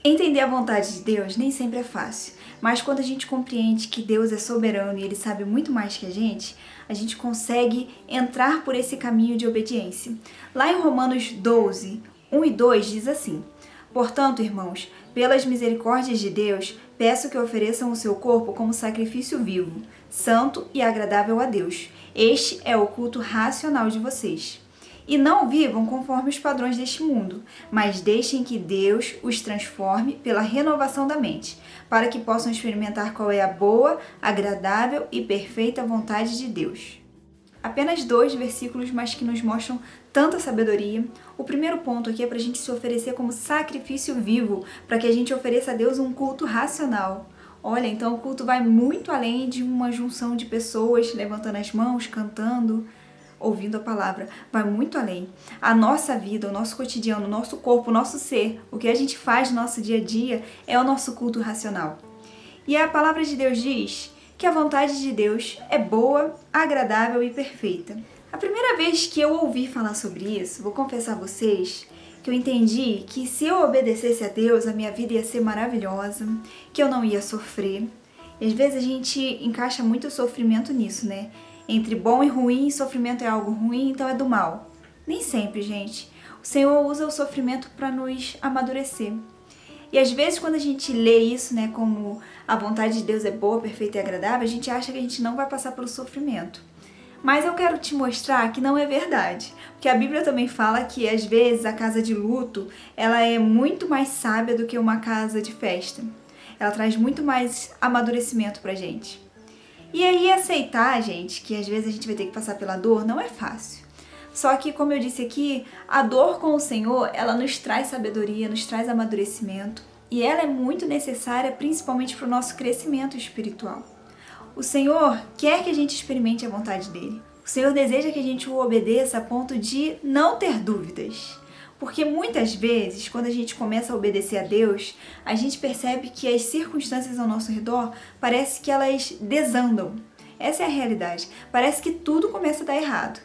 Entender a vontade de Deus nem sempre é fácil, mas quando a gente compreende que Deus é soberano e Ele sabe muito mais que a gente consegue entrar por esse caminho de obediência. Lá em Romanos 12, 1 e 2 diz assim: Portanto, irmãos, pelas misericórdias de Deus, peço que ofereçam o seu corpo como sacrifício vivo, santo e agradável a Deus. Este é o culto racional de vocês. E não vivam conforme os padrões deste mundo, mas deixem que Deus os transforme pela renovação da mente, para que possam experimentar qual é a boa, agradável e perfeita vontade de Deus. Apenas 2 versículos, mas que nos mostram tanta sabedoria. O primeiro ponto aqui é para a gente se oferecer como sacrifício vivo, para que a gente ofereça a Deus um culto racional. Olha, então o culto vai muito além de uma junção de pessoas levantando as mãos, cantando, ouvindo a palavra, vai muito além. A nossa vida, o nosso cotidiano, o nosso corpo, o nosso ser, o que a gente faz no nosso dia a dia é o nosso culto racional. E a palavra de Deus diz que a vontade de Deus é boa, agradável e perfeita. A primeira vez que eu ouvi falar sobre isso, vou confessar a vocês que eu entendi que se eu obedecesse a Deus, a minha vida ia ser maravilhosa, que eu não ia sofrer. E às vezes a gente encaixa muito o sofrimento nisso, né? Entre bom e ruim, sofrimento é algo ruim, então é do mal. Nem sempre, gente. O Senhor usa o sofrimento para nos amadurecer. E às vezes quando a gente lê isso, né, como a vontade de Deus é boa, perfeita e agradável, a gente acha que a gente não vai passar pelo sofrimento. Mas eu quero te mostrar que não é verdade. Porque a Bíblia também fala que às vezes a casa de luto, ela é muito mais sábia do que uma casa de festa. Ela traz muito mais amadurecimento pra gente. E aí aceitar, gente, que às vezes a gente vai ter que passar pela dor, não é fácil. Só que, como eu disse aqui, a dor com o Senhor, ela nos traz sabedoria, nos traz amadurecimento. E ela é muito necessária, principalmente para o nosso crescimento espiritual. O Senhor quer que a gente experimente a vontade dEle. O Senhor deseja que a gente o obedeça a ponto de não ter dúvidas. Porque muitas vezes, quando a gente começa a obedecer a Deus, a gente percebe que as circunstâncias ao nosso redor parece que elas desandam. Essa é a realidade. Parece que tudo começa a dar errado.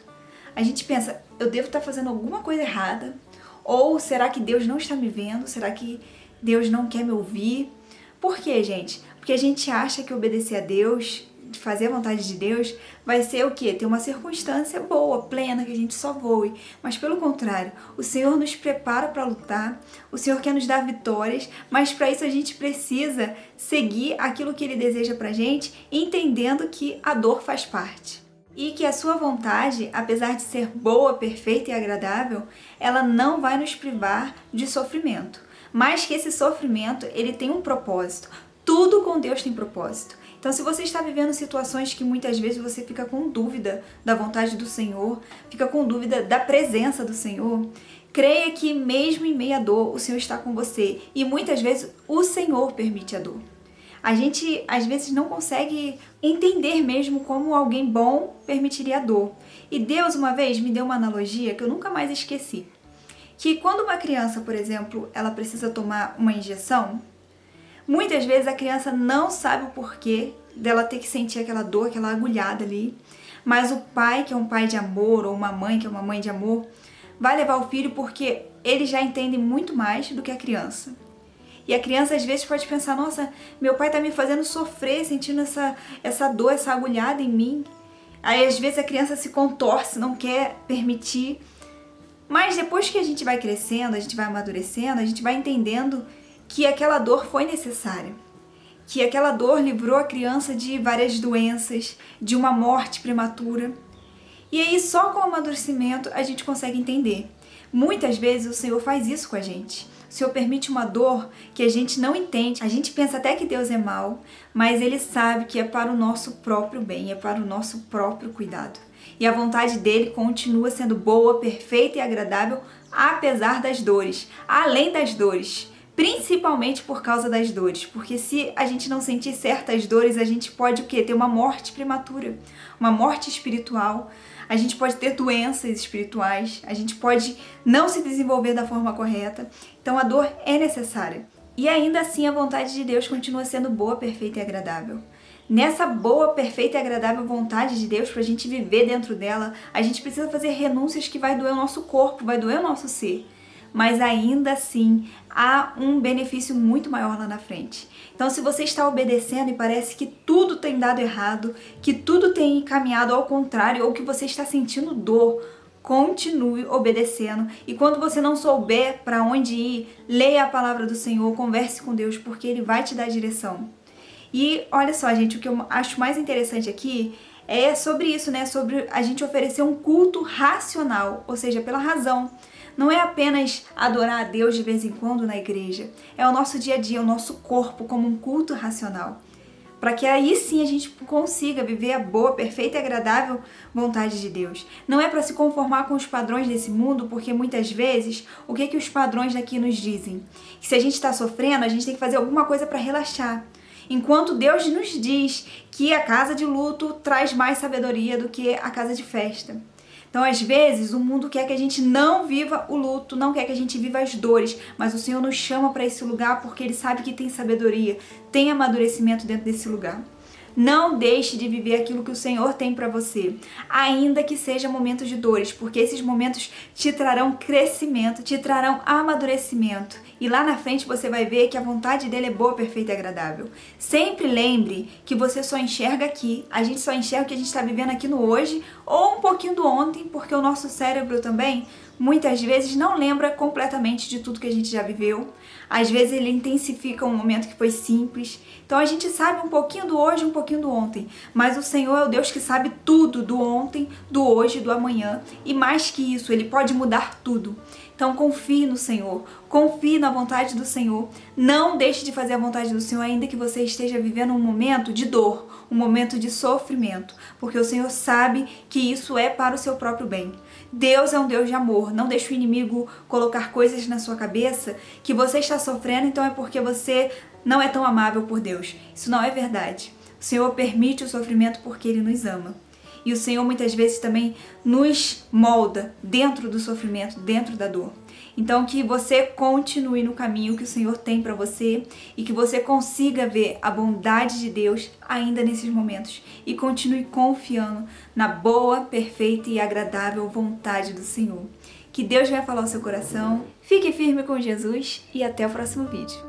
A gente pensa, eu devo estar fazendo alguma coisa errada? Ou será que Deus não está me vendo? Será que Deus não quer me ouvir? Por quê, gente? Porque a gente acha que obedecer a Deus, fazer a vontade de Deus, vai ser o quê? Ter uma circunstância boa, plena, que a gente só voe. Mas pelo contrário, o Senhor nos prepara para lutar, o Senhor quer nos dar vitórias, mas para isso a gente precisa seguir aquilo que Ele deseja pra gente, entendendo que a dor faz parte. E que a sua vontade, apesar de ser boa, perfeita e agradável, ela não vai nos privar de sofrimento. Mas que esse sofrimento, ele tem um propósito. Tudo com Deus tem propósito. Então, se você está vivendo situações que muitas vezes você fica com dúvida da vontade do Senhor, fica com dúvida da presença do Senhor, creia que mesmo em meio à dor, o Senhor está com você. E muitas vezes o Senhor permite a dor. A gente, às vezes, não consegue entender mesmo como alguém bom permitiria a dor. E Deus, uma vez, me deu uma analogia que eu nunca mais esqueci. Que quando uma criança, por exemplo, ela precisa tomar uma injeção, muitas vezes a criança não sabe o porquê dela ter que sentir aquela dor, aquela agulhada ali. Mas o pai, que é um pai de amor, ou uma mãe, que é uma mãe de amor, vai levar o filho porque ele já entende muito mais do que a criança. E a criança às vezes pode pensar, nossa, meu pai tá me fazendo sofrer, sentindo essa dor, essa agulhada em mim. Aí às vezes a criança se contorce, não quer permitir. Mas depois que a gente vai crescendo, a gente vai amadurecendo, a gente vai entendendo que aquela dor foi necessária. Que aquela dor livrou a criança de várias doenças, de uma morte prematura. E aí só com o amadurecimento a gente consegue entender. Muitas vezes o Senhor faz isso com a gente. O Senhor permite uma dor que a gente não entende. A gente pensa até que Deus é mau, mas Ele sabe que é para o nosso próprio bem, é para o nosso próprio cuidado. E a vontade dEle continua sendo boa, perfeita e agradável, apesar das dores, além das dores. Principalmente por causa das dores, porque se a gente não sentir certas dores, a gente pode o quê? Ter uma morte prematura, uma morte espiritual, a gente pode ter doenças espirituais, a gente pode não se desenvolver da forma correta, então a dor é necessária. E ainda assim a vontade de Deus continua sendo boa, perfeita e agradável. Nessa boa, perfeita e agradável vontade de Deus, para a gente viver dentro dela, a gente precisa fazer renúncias que vai doer o nosso corpo, vai doer o nosso ser. Mas ainda assim, há um benefício muito maior lá na frente. Então, se você está obedecendo e parece que tudo tem dado errado, que tudo tem caminhado ao contrário, ou que você está sentindo dor, continue obedecendo. E quando você não souber para onde ir, leia a palavra do Senhor, converse com Deus, porque Ele vai te dar direção. E olha só, gente, o que eu acho mais interessante aqui é sobre isso, né? Sobre a gente oferecer um culto racional, ou seja, pela razão. Não é apenas adorar a Deus de vez em quando na igreja, é o nosso dia a dia, o nosso corpo como um culto racional. Para que aí sim a gente consiga viver a boa, perfeita e agradável vontade de Deus. Não é para se conformar com os padrões desse mundo, porque muitas vezes, o que os padrões daqui nos dizem? Que se a gente está sofrendo, a gente tem que fazer alguma coisa para relaxar. Enquanto Deus nos diz que a casa de luto traz mais sabedoria do que a casa de festa. Então, às vezes, o mundo quer que a gente não viva o luto, não quer que a gente viva as dores, mas o Senhor nos chama para esse lugar porque Ele sabe que tem sabedoria, tem amadurecimento dentro desse lugar. Não deixe de viver aquilo que o Senhor tem para você, ainda que seja momentos de dores, porque esses momentos te trarão crescimento, te trarão amadurecimento. E lá na frente você vai ver que a vontade dele é boa, perfeita e agradável. Sempre lembre que você só enxerga aqui, a gente só enxerga o que a gente está vivendo aqui no hoje ou um pouquinho do ontem, porque o nosso cérebro também muitas vezes não lembra completamente de tudo que a gente já viveu. Às vezes ele intensifica um momento que foi simples. Então a gente sabe um pouquinho do hoje, um pouquinho do ontem. Mas o Senhor é o Deus que sabe tudo do ontem, do hoje, do amanhã. E mais que isso, Ele pode mudar tudo. Então confie no Senhor, confie na vontade do Senhor. Não deixe de fazer a vontade do Senhor, ainda que você esteja vivendo um momento de dor, um momento de sofrimento. Porque o Senhor sabe que isso é para o seu próprio bem. Deus é um Deus de amor. Não deixe o inimigo colocar coisas na sua cabeça que você está sofrendo, então é porque você não é tão amável por Deus. Isso não é verdade. O Senhor permite o sofrimento porque Ele nos ama. E o Senhor muitas vezes também nos molda dentro do sofrimento, dentro da dor. Então que você continue no caminho que o Senhor tem para você e que você consiga ver a bondade de Deus ainda nesses momentos e continue confiando na boa, perfeita e agradável vontade do Senhor. Que Deus venha falar ao seu coração, fique firme com Jesus e até o próximo vídeo.